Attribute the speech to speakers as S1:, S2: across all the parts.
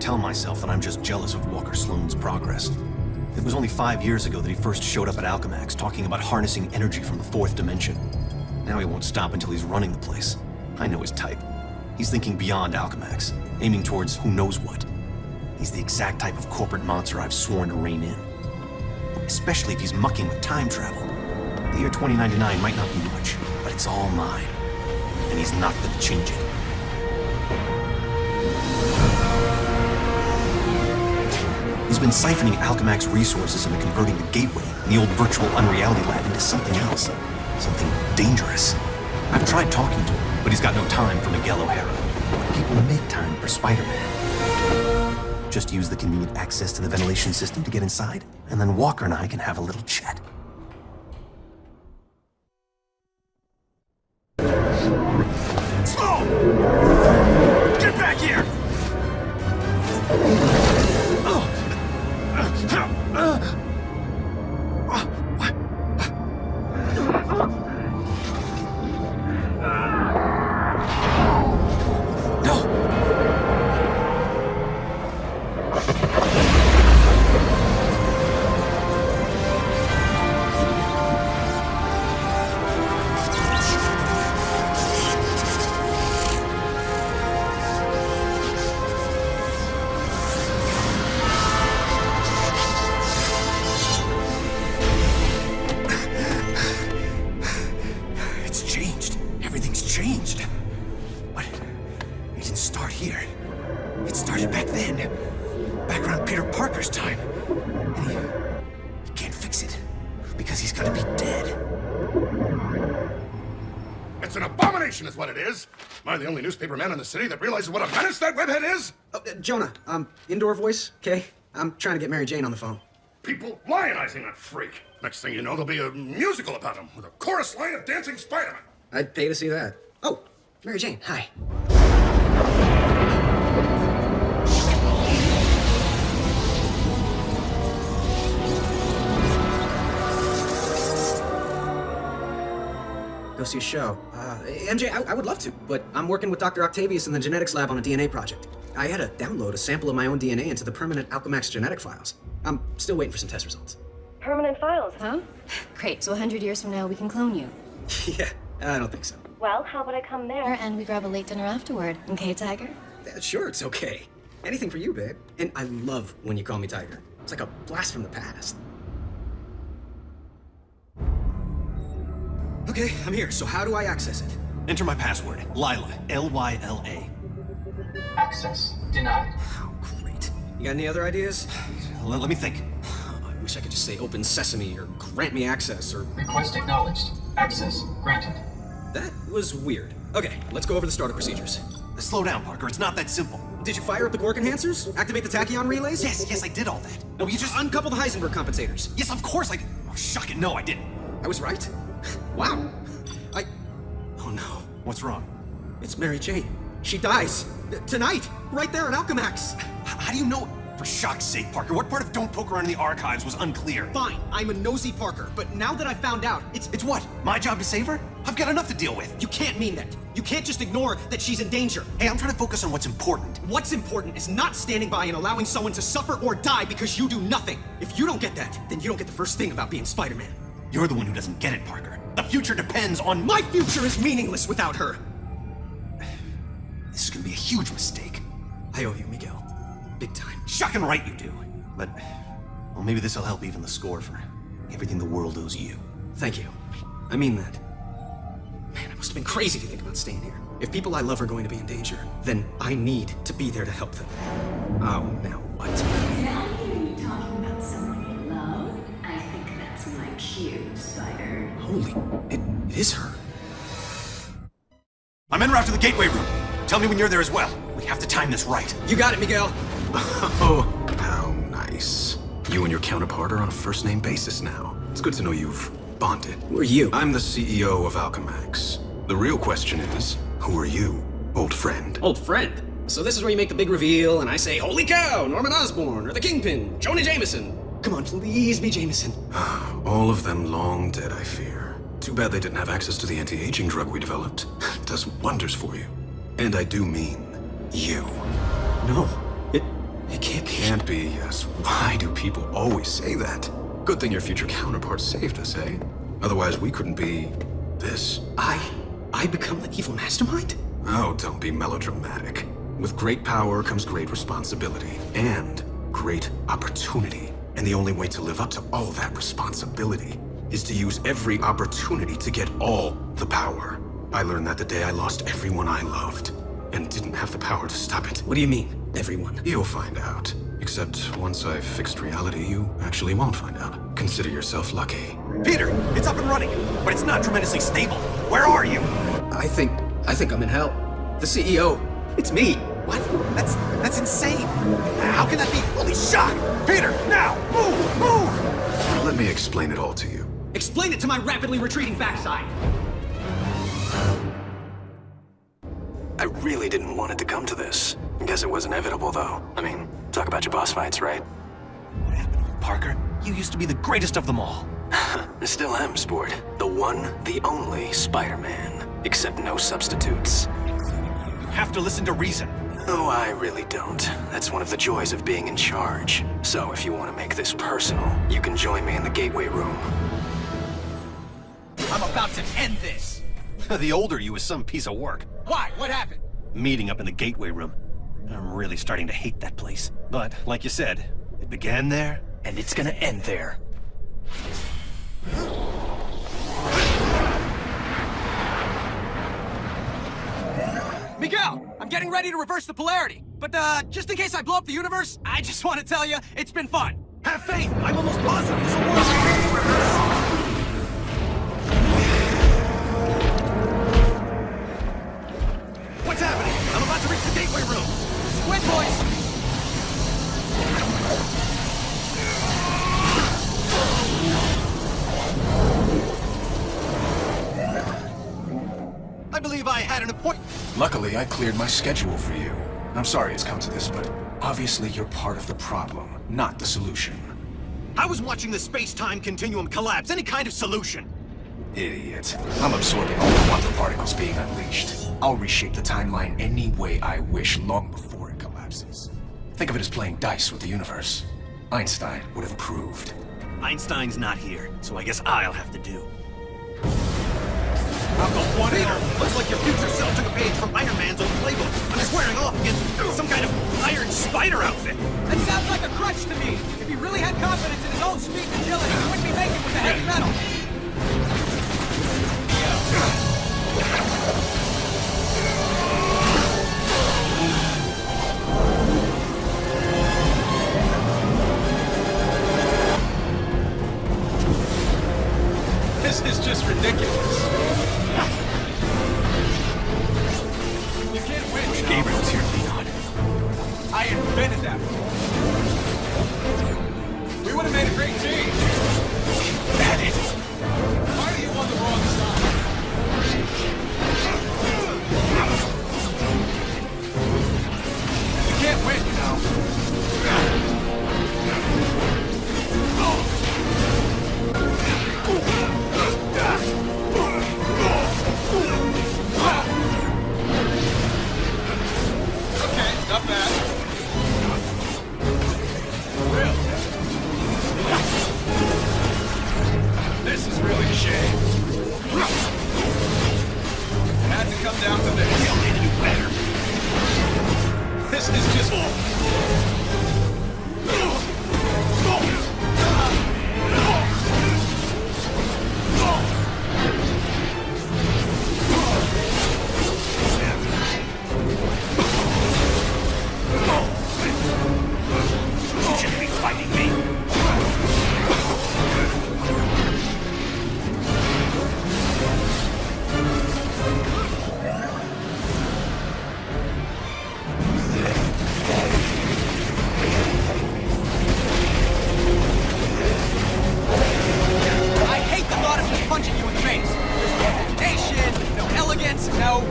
S1: tell myself that I'm just jealous of Walker Sloane's progress. It was only 5 years ago that he first showed up at Alchemax, talking about harnessing energy from the fourth dimension. Now he won't stop until he's running the place. I know his type. He's thinking beyond Alchemax, aiming towards who knows what. He's the exact type of corporate monster I've sworn to rein in. Especially if he's mucking with time travel. The year 2099 might not be much, but it's all mine. And he's not gonna change it. He's been siphoning Alchemax resources into converting the Gateway and the old virtual unreality lab into something else. Something dangerous. I've tried talking to him, but he's got no time for Miguel O'Hara. But people make time for Spider-Man. Just use the convenient access to the ventilation system to get inside, and then Walker and I can have a little chat. Sloan! Get back here!
S2: Is what it is. Am I the only newspaper man in the city that realizes what a menace that webhead is?
S3: Jonah, indoor voice, okay? I'm trying to get Mary Jane on the phone.
S2: People lionizing that freak. Next thing you know, there'll be a musical about him with a chorus line of dancing Spider-Man.
S3: I'd pay to see that. Oh, Mary Jane, hi. Go see a show. MJ, I would love to, but I'm working with Dr. Octavius in the genetics lab on a DNA project. I had to download a sample of my own DNA into the permanent Alchemax genetic files. I'm still waiting for some test results.
S4: Permanent files, huh? Great, so 100 years from now we can clone you.
S3: Yeah, I don't think so.
S4: Well, how about I come there and we grab a late dinner afterward, okay, Tiger?
S3: Sure, it's okay. Anything for you, babe. And I love when you call me Tiger. It's like a blast from the past. Okay, I'm here, so how do I access it?
S1: Enter my password, Lyla, L-Y-L-A.
S5: Access denied.
S3: Oh, great. You got any other ideas?
S1: Let me think.
S3: I wish I could just say open sesame or grant me access or...
S5: Request acknowledged. Access granted.
S3: That was weird. Okay, let's go over the startup procedures.
S1: Slow down, Parker. It's not that simple.
S3: Did you fire up the quark enhancers? Activate the tachyon relays?
S1: Yes, I did all that.
S3: No, you just uncouple the Heisenberg compensators.
S1: Yes, of course I did. Oh, shocking. No, I didn't.
S3: I was right. Wow. Oh no.
S1: What's wrong?
S3: It's Mary Jane. She dies. Tonight. Right there at Alchemax.
S1: How do you know? For shock's sake, Parker, what part of Don't Poke Around in the Archives was unclear?
S3: Fine, I'm a nosy Parker, but now that I found out,
S1: It's what? My job to save her? I've got enough to deal with.
S3: You can't mean that. You can't just ignore that she's in danger.
S1: Hey, I'm trying to focus on what's important.
S3: What's important is not standing by and allowing someone to suffer or die because you do nothing. If you don't get that, then you don't get the first thing about being Spider-Man.
S1: You're the one who doesn't get it, Parker. The future depends on...
S3: My future is meaningless without her.
S1: This is gonna be a huge mistake.
S3: I owe you, Miguel. Big time.
S1: Shocking right you do. But, well, maybe this'll help even the score for everything the world owes you.
S3: Thank you. I mean that. Man, it must have been crazy to think about staying here. If people I love are going to be in danger, then I need to be there to help them. Oh, now what?
S6: Now you talking about someone you love? I think that's my cue, Spider.
S3: Holy, it is her.
S1: I'm en route to the gateway room. Tell me when you're there as well. We have to time this right.
S3: You got it, Miguel.
S7: Oh, how nice. You and your counterpart are on a first-name basis now. It's good to know you've bonded.
S3: Who are you?
S7: I'm the CEO of Alchemax. The real question is, who are you, old friend?
S3: Old friend. So this is where you make the big reveal, and I say, holy cow, Norman Osborn, or the Kingpin, Jonah Jameson. Come on, please be Jameson.
S7: All of them long dead, I fear. Too bad they didn't have access to the anti-aging drug we developed. It does wonders for you. And I do mean you.
S3: No,
S7: can't be, yes. Why do people always say that? Good thing your future counterpart saved us, eh? Otherwise, we couldn't be... this.
S3: I become the evil mastermind?
S7: Oh, don't be melodramatic. With great power comes great responsibility. And great opportunity. And the only way to live up to all that responsibility is to use every opportunity to get all the power. I learned that the day I lost everyone I loved, and didn't have the power to stop it.
S3: What do you mean, everyone?
S7: You'll find out. Except once I've fixed reality, you actually won't find out. Consider yourself lucky.
S1: Peter, it's up and running, but it's not tremendously stable. Where are you?
S3: I think I'm in hell. The CEO, it's me.
S1: What? That's insane. How can that be? Holy shot! Peter, now! Move!
S7: Let me explain it all to you.
S3: Explain it to my rapidly retreating backside.
S7: I really didn't want it to come to this. Guess it was inevitable, though. I mean, talk about your boss fights, right?
S1: What happened to you, Parker? You used to be the greatest of them all.
S7: I still am, Sport. The one, the only Spider-Man. Except no substitutes.
S1: You have to listen to reason.
S7: Oh, I really don't. That's one of the joys of being in charge. So if you want to make this personal, you can join me in the Gateway Room.
S8: I'm about to end this!
S1: The older you is some piece of work.
S8: Why? What happened?
S1: Meeting up in the Gateway Room. I'm really starting to hate that place. But, like you said, it began there,
S8: And it's gonna end there. Miguel, I'm getting ready to reverse the polarity. But, just in case I blow up the universe, I just want to tell you, it's been fun.
S1: have faith! I'm almost positive this will work! What's happening? I'm about to reach the Gateway Room!
S8: Squid boys!
S1: I believe I had an appointment.
S9: Luckily, I cleared my schedule for you. I'm sorry it's come to this, but obviously you're part of the problem, not the solution.
S1: I was watching the space-time continuum collapse. Any kind of solution.
S9: Idiot. I'm absorbing all the wonder particles being unleashed. I'll reshape the timeline any way I wish long before it collapses. Think of it as playing dice with the universe. Einstein would have approved.
S1: Einstein's not here, so I guess I'll have to do.
S8: I'm the one
S1: Peter, looks like your future self took a page from Iron Man's old playbook. I'm squaring off against some kind of iron spider outfit.
S8: That sounds like a crutch to me. If he really had confidence in his own speed and agility, he wouldn't be making with the heavy metal.
S9: This is just ridiculous.
S8: You can't win.
S1: Wish Gabriel was here to lean on.
S8: I invented that. We would have made a great team.
S1: At it.
S8: Why are you on the wrong side? You can't win, you know. Okay, not bad. Really? This is really a shame. It had to come down to this.
S1: You'll need to do better.
S8: This is just
S1: You shouldn't be fighting me.
S8: I hate the thought of just punching you in the face. There's no coordination, no elegance, no...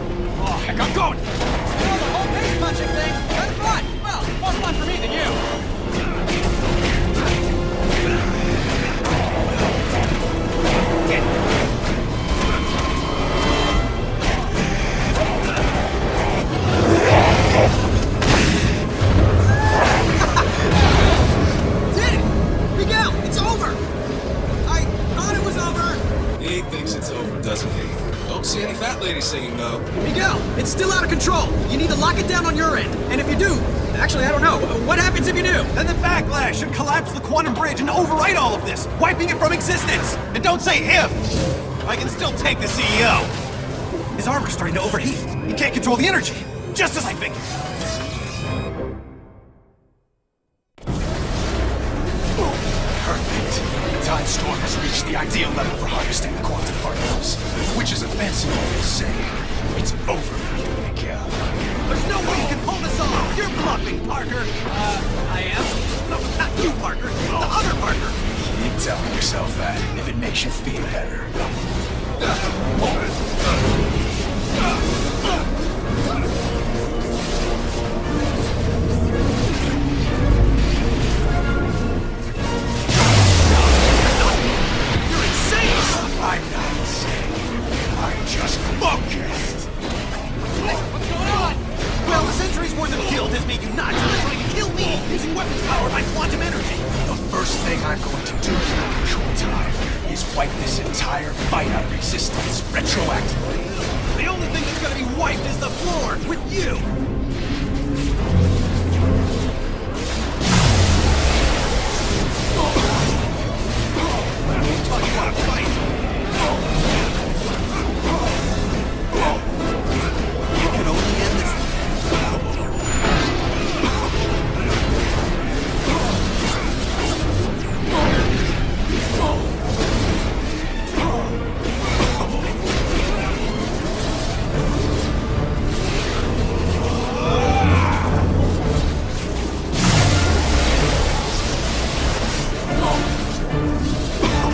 S8: Oh, heck, I'm going! You know, the whole face punching thing, kind of fun. Well, more fun for me than you.
S7: he thinks it's over, doesn't he? Don't see any fat ladies singing, though.
S3: Miguel, it's still out of control. You need to lock it down on your end. And if you do, actually, I don't know. What happens if you do?
S1: Then the backlash should collapse the quantum bridge and overwrite all of this, wiping it from existence. And don't say if. I can still take the CEO. His armor's starting to overheat. He can't control the energy. Just as I figured.
S9: Perfect. The time storm has reached the ideal level for harvesting the quantum particles, which is a fancy way of saying it's over for you, Miguel.
S1: There's no way you can pull this off. You're bluffing, Parker.
S8: I am?
S1: No, not you, Parker. The other Parker.
S9: Keep telling yourself that if it makes you feel better. I'm not insane. I'm just focused.
S8: What's going on?
S1: Well, the century's worth of guilt has made you nuts. You're trying to kill me using weapons powered by quantum energy.
S9: The first thing I'm going to do to control time is wipe this entire fight out of existence retroactively.
S1: The only thing that's gonna be wiped is the floor with you. Talk you want to fight? You can only end this.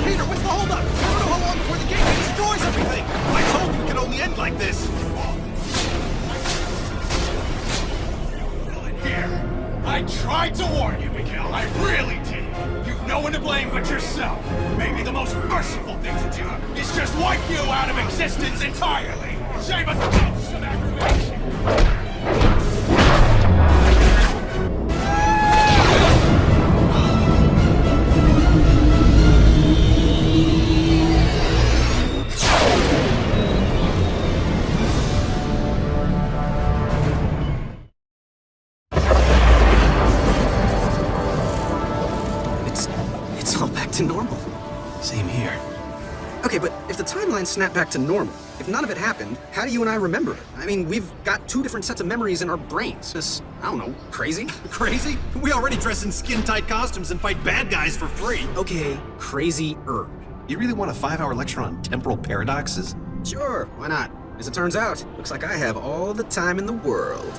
S1: Peter, what's the holdup? I don't know how long before the game destroys everything. I told you it could only end like this.
S2: Here. I tried to warn you, Miguel. I really did. You've no one to blame but yourself. Maybe the most merciful thing to do is just wipe you out of existence entirely. Save us both some aggravation.
S3: It's all back to normal.
S1: Same here.
S3: Okay, but if the timeline snapped back to normal, if none of it happened, how do you and I remember it? I mean, we've got two different sets of memories in our brains. This, I don't know, crazy?
S1: Crazy? We already dress in skin-tight costumes and fight bad guys for free.
S3: Okay, crazy-er.
S1: You really want a 5-hour lecture on temporal paradoxes?
S3: Sure, why not? As it turns out, looks like I have all the time in the world.